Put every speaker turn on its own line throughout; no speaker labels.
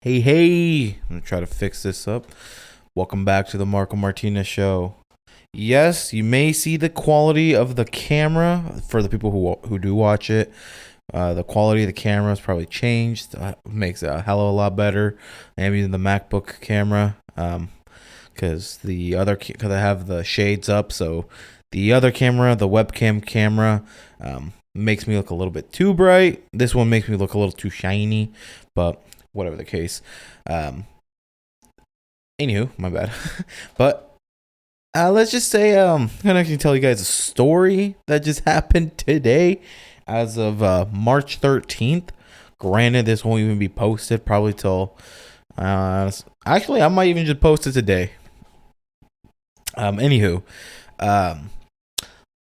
Hey, I'm gonna try to fix this up. Welcome back to the Marco Martinez Show. Yes, you may see the quality of the camera for the people who do watch it. The quality of the camera has probably changed. Makes it a hell of a lot better. I'm using the MacBook camera because because I have the shades up, so the other camera, the webcam camera, makes me look a little bit too bright. This one makes me look a little too shiny, but whatever the case. Um, Anywho, my bad. But let's just say I'm gonna actually tell you guys a story that just happened today, as of March 13th. Granted, this won't even be posted probably till. Actually, I might even just post it today. Anywho, um,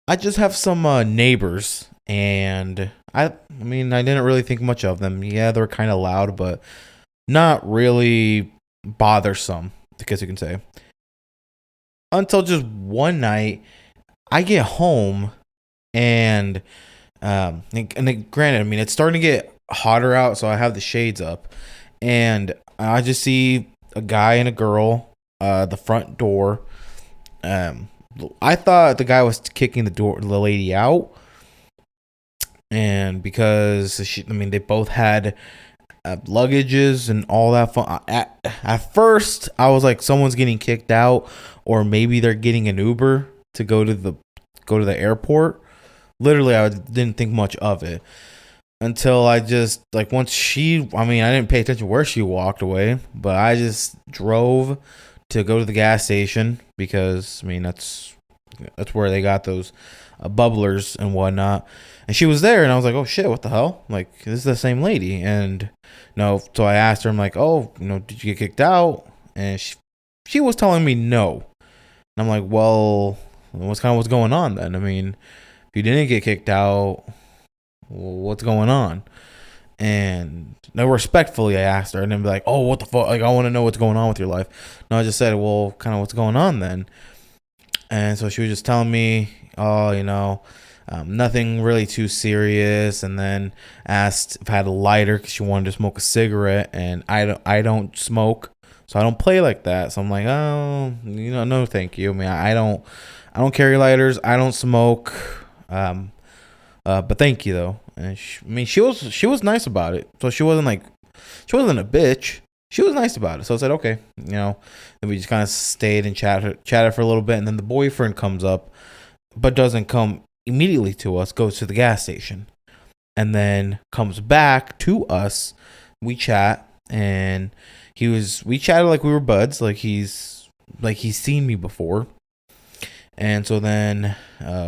I just have some neighbors, and I mean, I didn't really think much of them. Yeah, they're kind of loud, but not really bothersome, I guess you can say. Until just one night, I get home and granted, I mean it's starting to get hotter out, so I have the shades up, and I just see a guy and a girl, the front door. Um, I thought the guy was kicking the lady out, and because I mean, they both had luggages and all that fun. At first, I was like, someone's getting kicked out, or maybe they're getting an Uber to go to the airport. Literally, I didn't think much of it until I just like once she. I mean, I didn't pay attention where she walked away, but I just drove to go to the gas station because I mean that's where they got those bubblers and whatnot. And she was there, and I was like, "Oh shit, what the hell? Like, this is the same lady." And no, so I asked her, I'm like, "Oh, did you get kicked out?" And she was telling me no. And I'm like, "Well, what's going on then? I mean, if you didn't get kicked out, what's going on?" And no, respectfully, I asked her, and then be like, "Oh, what the fuck? Like, I want to know what's going on with your life." No, I just said, "Well, kind of what's going on then?" And so she was just telling me, "Oh, nothing really too serious." And then asked if I had a lighter because she wanted to smoke a cigarette, and I don't smoke, so I don't play like that. So I'm like, "Oh, no, thank you. I mean, I don't carry lighters. I don't smoke. Um, but thank you though." And I mean, she was nice about it. So she wasn't a bitch. She was nice about it. So I said, okay, and we just kind of stayed and chatted for a little bit. And then the boyfriend comes up, but doesn't come immediately to us, goes to the gas station, and then comes back to us. We chat, and we chatted like we were buds, like he's seen me before. And so then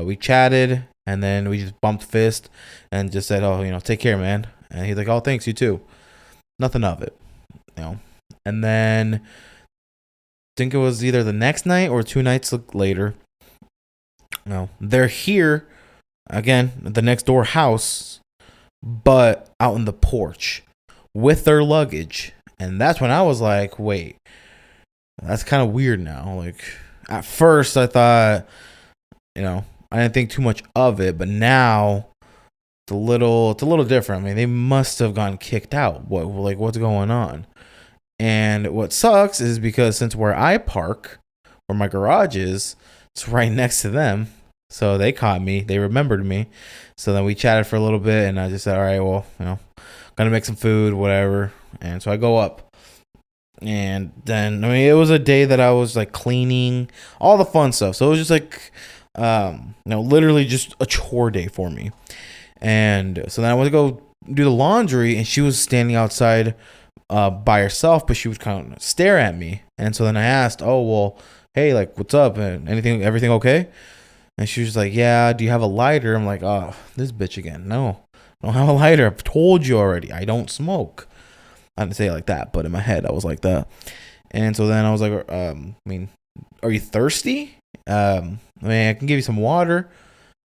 we chatted, and then we just bumped fist and just said, "Oh, take care, man." And he's like, "Oh, thanks, you too." Nothing of it, you know. And then I think it was either the next night or two nights later. They're here again, the next door house, but out in the porch with their luggage. And that's when I was like, wait, that's kind of weird now. Like, at first I thought, I didn't think too much of it, but now it's a little different. I mean, they must have gotten kicked out. What's going on? And what sucks is because since where I park, where my garage is, it's right next to them. So they caught me. They remembered me. So then we chatted for a little bit, and I just said, "All right, well, gonna make some food, whatever." And so I go up, and then I mean, it was a day that I was like cleaning, all the fun stuff. So it was just like, literally just a chore day for me. And so then I went to go do the laundry, and she was standing outside by herself, but she would kind of stare at me. And so then I asked, "Oh, well, hey, like, what's up? And everything okay?" And she was like, "Yeah, do you have a lighter?" I'm like, "Oh, this bitch again. No, I don't have a lighter. I've told you already. I don't smoke." I didn't say it like that, but in my head, I was like that. And so then I was like, I mean, are you thirsty? I mean, I can give you some water.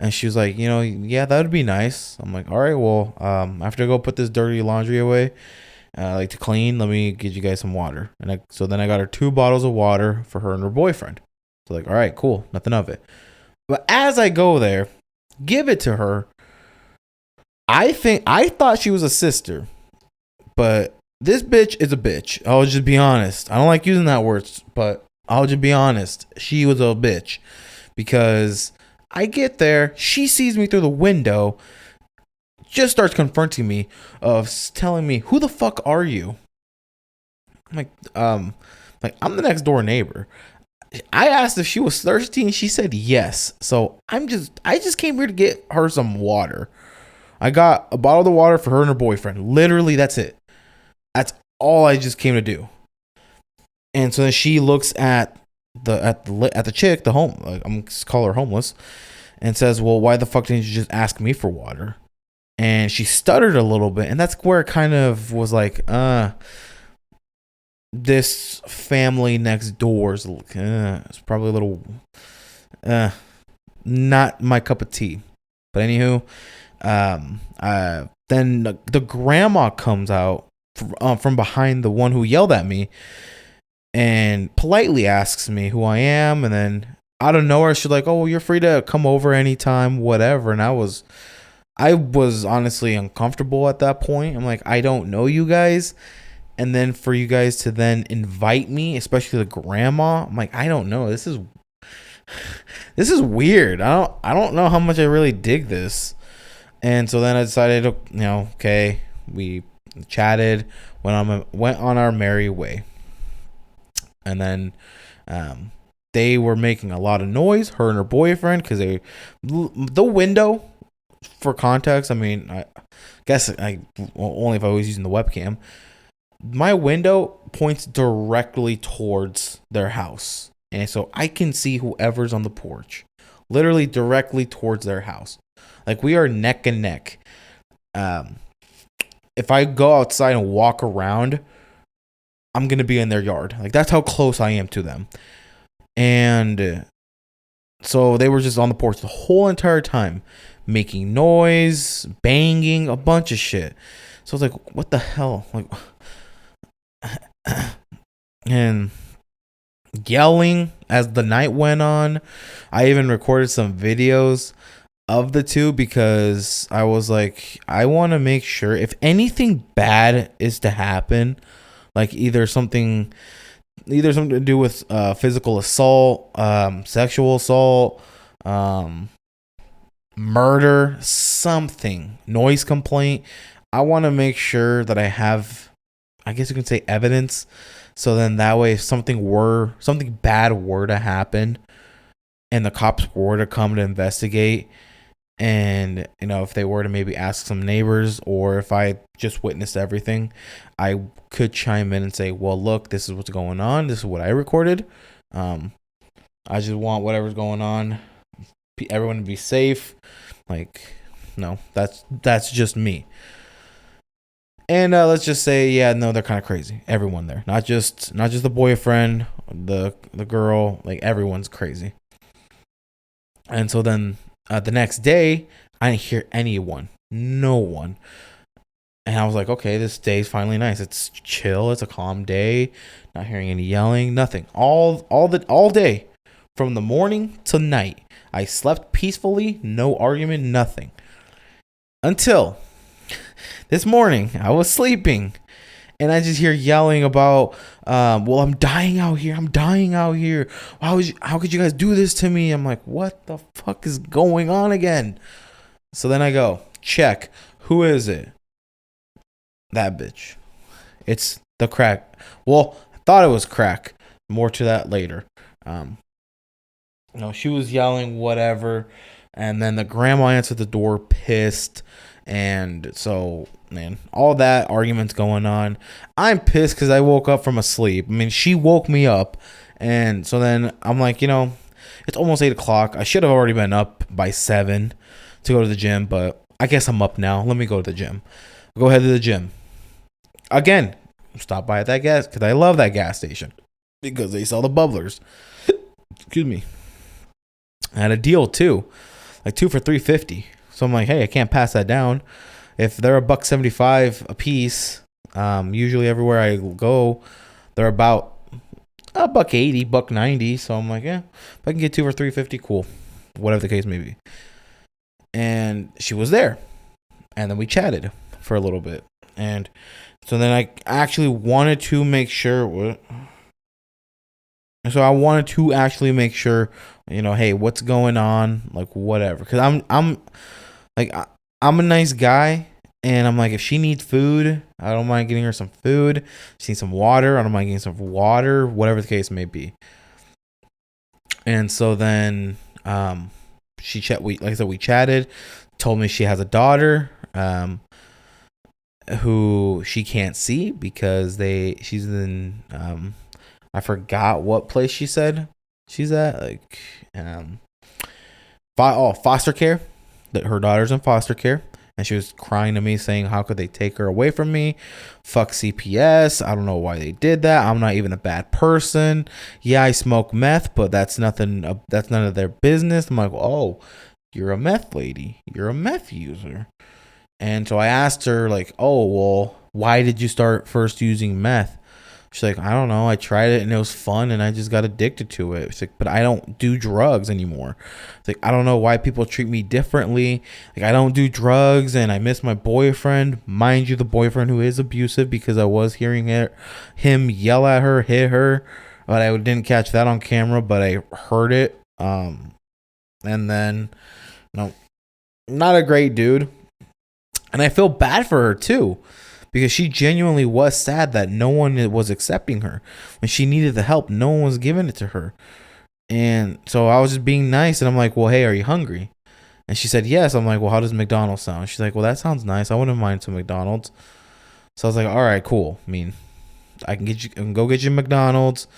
And she was like, "Yeah, that would be nice." I'm like, "All right, well, after I go put this dirty laundry away, like to clean, let me get you guys some water." And so then I got her 2 bottles of water for her and her boyfriend. So like, all right, cool, nothing of it. But as I go there, give it to her, I thought she was a sister, but This bitch is a bitch. I'll just be honest. I don't like using that word, but I'll just be honest. She was a bitch because I get there, she sees me through the window, just starts confronting me of telling me, "Who the fuck are you?" I'm like I'm the next door neighbor. I asked if she was thirsty and she said yes. So I just came here to get her some water. I got a bottle of water for her and her boyfriend. Literally, that's it. That's all I just came to do. And so then she looks at the chick, the home, like, I'm just call her homeless, and says, "Well, why the fuck didn't you just ask me for water?" And she stuttered a little bit, and that's where it kind of was like, this family next door is it's probably a little not my cup of tea. But anywho, then the grandma comes out from behind the one who yelled at me and politely asks me who I am, and then out of nowhere she's like, "Oh, well, you're free to come over anytime, whatever." And I was honestly uncomfortable at that point. I'm like, I don't know you guys. And then for you guys to then invite me, especially the grandma, I'm like, I don't know. This is weird. I don't know how much I really dig this. And so then I decided, okay, we chatted, went on our merry way. And then they were making a lot of noise, her and her boyfriend, because the window, for context, I mean, I guess only if I was using the webcam, my window points directly towards their house. And so I can see whoever's on the porch, literally directly towards their house. Like, we are neck and neck. If I go outside and walk around, I'm going to be in their yard. Like, that's how close I am to them. And so they were just on the porch the whole entire time, making noise, banging, a bunch of shit. So I was like, what the hell? Like, and yelling as the night went on. I even recorded some videos of the two because I was like, I want to make sure if anything bad is to happen, like either something to do with physical assault, sexual assault, murder, something, noise complaint, I want to make sure that I have, I guess you can say, evidence. So then that way, if something bad were to happen and the cops were to come to investigate, and if they were to maybe ask some neighbors, or if I just witnessed everything, I could chime in and say, well, look, this is what's going on. This is what I recorded. I just want whatever's going on, everyone to be safe. Like, no, that's just me. And let's just say, yeah, no, they're kind of crazy. Everyone there, not just the boyfriend, the girl, like everyone's crazy. And so then the next day, I didn't hear anyone, no one. And I was like, okay, this day's finally nice. It's chill. It's a calm day. Not hearing any yelling, nothing. All day, from the morning to night, I slept peacefully, no argument, nothing. Until this morning, I was sleeping, and I just hear yelling about, well, I'm dying out here. How could you guys do this to me? I'm like, what the fuck is going on again? So then I go, check. Who is it? That bitch. It's the crack. Well, I thought it was crack. More to that later. She was yelling, whatever. And then the grandma answered the door, pissed. And so, man, all that argument's going on. I'm pissed because I woke up from a sleep. I mean, she woke me up. And so then I'm like, it's almost 8 o'clock. I should have already been up by 7 to go to the gym. But I guess I'm up now. Let me go to the gym. Go ahead to the gym. Again, stop by at that gas, because I love that gas station. Because they sell the bubblers. Excuse me. I had a deal too. Like 2 for $3.50. So I'm like, hey, I can't pass that down. If they're $1.75 a piece, usually everywhere I go, they're about $1.80, $1.90. So I'm like, yeah, if I can get 2 for $3.50, cool. Whatever the case may be. And she was there. And then we chatted for a little bit. And So then I actually wanted to make sure what. So I wanted to actually make sure, hey, what's going on, like whatever, because I'm like I'm a nice guy, and I'm like, if she needs food, I don't mind getting her some food. She needs some water, I don't mind getting some water, whatever the case may be. And so then like I said, we chatted, told me she has a daughter who she can't see because she's in I forgot what place she said she's at, like foster care. That her daughter's in foster care, and she was crying to me saying, how could they take her away from me? Fuck CPS. I don't know why they did that. I'm not even a bad person. Yeah, I smoke meth, but that's nothing. That's none of their business. I'm like, oh, you're a meth lady. You're a meth user. And so I asked her, like, oh, well, why did you start first using meth? She's like, I don't know. I tried it and it was fun and I just got addicted to it. She's like, but I don't do drugs anymore. It's like, I don't know why people treat me differently. Like, I don't do drugs and I miss my boyfriend. Mind you, the boyfriend who is abusive, because I was hearing him yell at her, hit her. But I didn't catch that on camera, but I heard it. And then, not a great dude. And I feel bad for her too, because she genuinely was sad that no one was accepting her. When she needed the help, no one was giving it to her. And so I was just being nice, and I'm like, well, hey, are you hungry? And she said, yes. I'm like, well, how does McDonald's sound? She's like, well, that sounds nice. I wouldn't mind some McDonald's. So I was like, all right, cool. I mean, I can go get you McDonald's,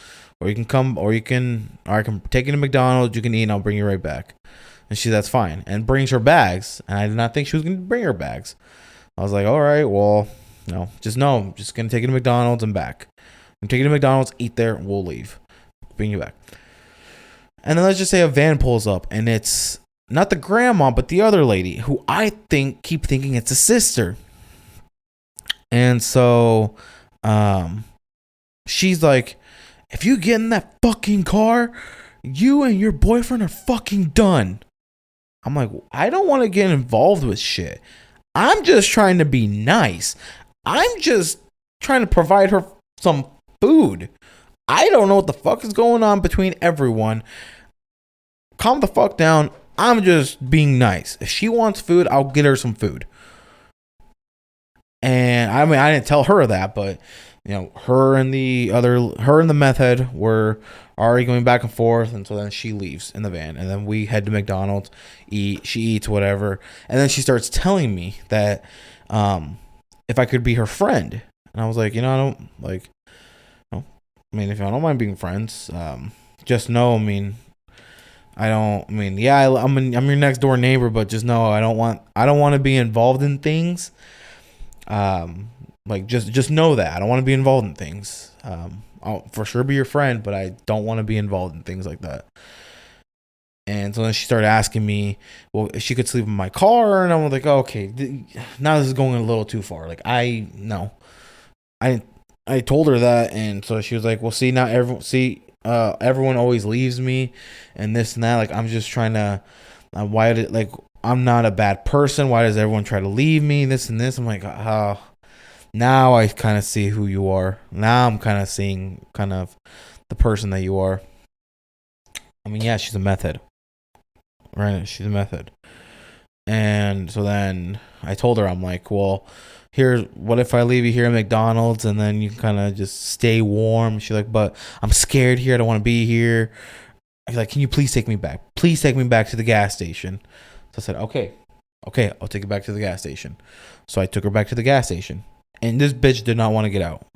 or you can come, or I can take you to McDonald's. You can eat, and I'll bring you right back. And that's fine. And brings her bags. And I did not think she was going to bring her bags. I was like, all right, well, just know I'm just going to take you to McDonald's and back. I'm taking you to McDonald's, eat there, and we'll leave. Bring you back. And then let's just say a van pulls up, and it's not the grandma, but the other lady, who I keep thinking it's a sister. And so she's like, if you get in that fucking car, you and your boyfriend are fucking done. I'm like, I don't want to get involved with shit. I'm just trying to be nice. I'm just trying to provide her some food. I don't know what the fuck is going on between everyone. Calm the fuck down. I'm just being nice. If she wants food, I'll get her some food. And I mean, I didn't tell her that, but her and the meth head were already going back and forth, and so then she leaves in the van, and then we head to McDonald's, she eats whatever, and then she starts telling me that if I could be her friend. And I was like, I don't like, I mean, if I don't mind being friends, just know, I'm your next door neighbor, but just know I don't want to be involved in things. Like just know that I don't want to be involved in things. I'll for sure be your friend, but I don't want to be involved in things like that. And so then she started asking me, well, if she could sleep in my car, and I was like, oh, okay, now this is going a little too far. Like I told her that, and so she was like, well, see, now everyone always leaves me, and this and that. Like I'm just trying to, I'm not a bad person. Why does everyone try to leave me? This and this. I'm like, now I kind of see who you are. Now I'm kind of seeing kind of the person that you are. I mean, yeah, she's a meth head. Right? She's a meth head. And so then I told her, I'm like, well, what if I leave you here at McDonald's and then you can kind of just stay warm? She's like, but I'm scared here. I don't want to be here. I was like, can you please take me back? Please take me back to the gas station. So I said, okay, I'll take you back to the gas station. So I took her back to the gas station. And this bitch did not want to get out.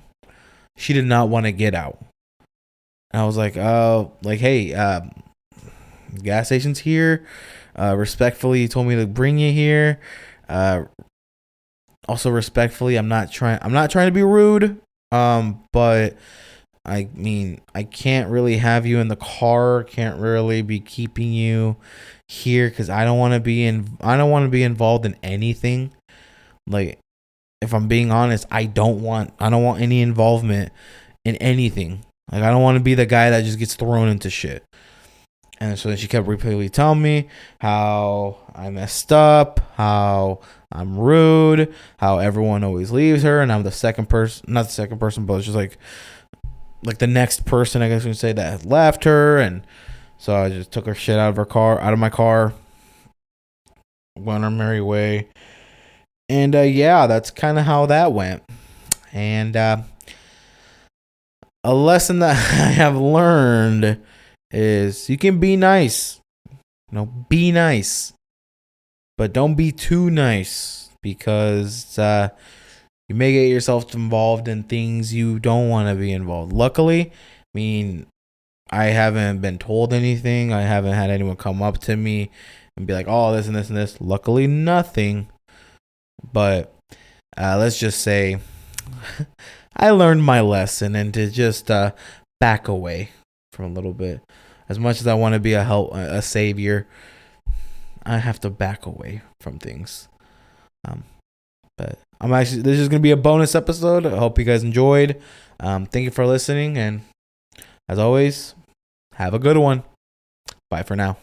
She did not want to get out. And I was like, hey, gas station's here. Respectfully, he told me to bring you here. Also respectfully, I'm not trying to be rude. But I mean, I can't really have you in the car. Can't really be keeping you here because I don't want to be involved in anything. Like, if I'm being honest, I don't want any involvement in anything. Like, I don't want to be the guy that just gets thrown into shit. And so then she kept repeatedly telling me how I messed up, how I'm rude, how everyone always leaves her, and I'm the second person, not the second person, but it's just like the next person, I guess you can say, that had left her. And so I just took her shit out of my car, went our merry way. And yeah, that's kind of how that went. And a lesson that I have learned is you can be nice. Be nice. But don't be too nice, because you may get yourself involved in things you don't want to be involved. Luckily, I haven't been told anything. I haven't had anyone come up to me and be like, oh, this and this and this. Luckily, nothing. But let's just say I learned my lesson, and to just back away from a little bit. As much as I want to be a savior, I have to back away from things. But this is going to be a bonus episode. I hope you guys enjoyed. Thank you for listening. And as always, have a good one. Bye for now.